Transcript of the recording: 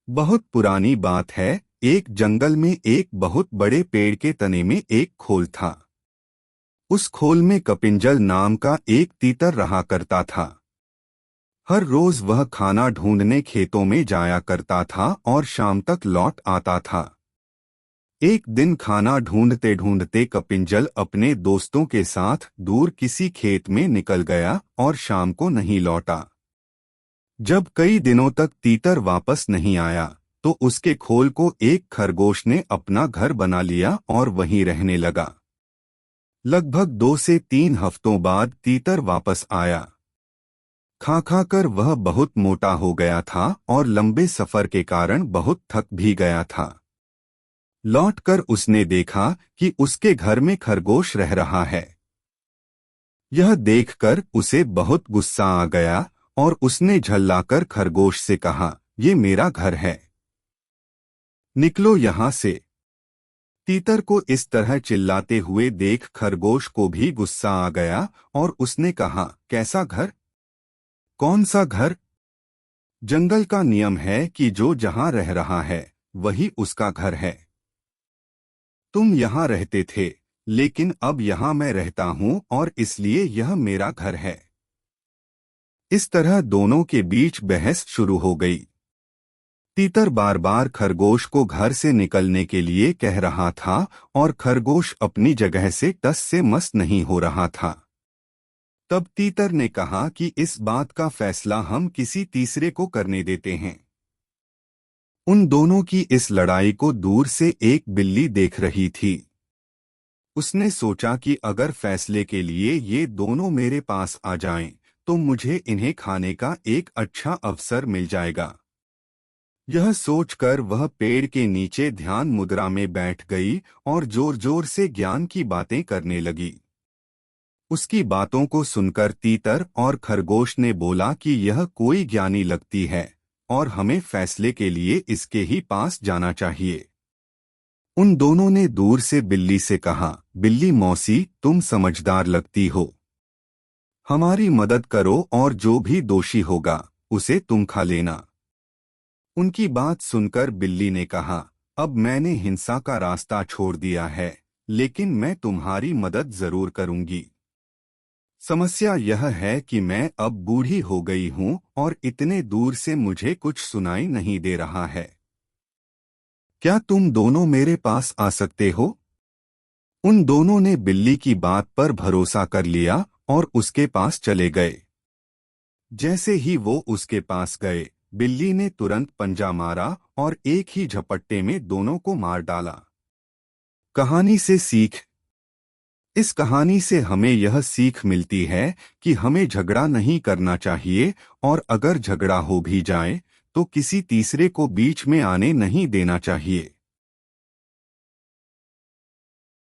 बहुत पुरानी बात है। एक जंगल में एक बहुत बड़े पेड़ के तने में एक खोल था। उस खोल में कपिंजल नाम का एक तीतर रहा करता था। हर रोज वह खाना ढूंढने खेतों में जाया करता था और शाम तक लौट आता था। एक दिन खाना ढूंढते ढूंढते कपिंजल अपने दोस्तों के साथ दूर किसी खेत में निकल गया और शाम को नहीं लौटा। जब कई दिनों तक तीतर वापस नहीं आया तो उसके खोल को एक खरगोश ने अपना घर बना लिया और वहीं रहने लगा। लगभग 2 से 3 हफ्तों बाद तीतर वापस आया। खा खा कर वह बहुत मोटा हो गया था और लंबे सफर के कारण बहुत थक भी गया था। लौटकर उसने देखा कि उसके घर में खरगोश रह रहा है। यह देखकर उसे बहुत गुस्सा आ गया और उसने झल्लाकर खरगोश से कहा, ये मेरा घर है, निकलो यहाँ से। तीतर को इस तरह चिल्लाते हुए देख खरगोश को भी गुस्सा आ गया और उसने कहा, कैसा घर? कौन सा घर? जंगल का नियम है कि जो जहां रह रहा है वही उसका घर है। तुम यहाँ रहते थे, लेकिन अब यहाँ मैं रहता हूँ और इसलिए यह मेरा घर है। इस तरह दोनों के बीच बहस शुरू हो गई। तीतर बार बार खरगोश को घर से निकलने के लिए कह रहा था और खरगोश अपनी जगह से टस से मस नहीं हो रहा था। तब तीतर ने कहा कि इस बात का फैसला हम किसी तीसरे को करने देते हैं। उन दोनों की इस लड़ाई को दूर से एक बिल्ली देख रही थी। उसने सोचा कि अगर फैसले के लिए ये दोनों मेरे पास आ जाएं, तो मुझे इन्हें खाने का एक अच्छा अवसर मिल जाएगा। यह सोचकर वह पेड़ के नीचे ध्यान मुद्रा में बैठ गई और जोर जोर से ज्ञान की बातें करने लगी। उसकी बातों को सुनकर तीतर और खरगोश ने बोला कि यह कोई ज्ञानी लगती है और हमें फैसले के लिए इसके ही पास जाना चाहिए। उन दोनों ने दूर से बिल्ली से कहा, बिल्ली मौसी, तुम समझदार लगती हो, हमारी मदद करो और जो भी दोषी होगा उसे तुम खा लेना। उनकी बात सुनकर बिल्ली ने कहा, अब मैंने हिंसा का रास्ता छोड़ दिया है, लेकिन मैं तुम्हारी मदद जरूर करूंगी। समस्या यह है कि मैं अब बूढ़ी हो गई हूं और इतने दूर से मुझे कुछ सुनाई नहीं दे रहा है। क्या तुम दोनों मेरे पास आ सकते हो? उन दोनों ने बिल्ली की बात पर भरोसा कर लिया और उसके पास चले गए। जैसे ही वो उसके पास गए, बिल्ली ने तुरंत पंजा मारा और एक ही झपट्टे में दोनों को मार डाला। कहानी से सीख। इस कहानी से हमें यह सीख मिलती है कि हमें झगड़ा नहीं करना चाहिए और अगर झगड़ा हो भी जाए तो किसी तीसरे को बीच में आने नहीं देना चाहिए।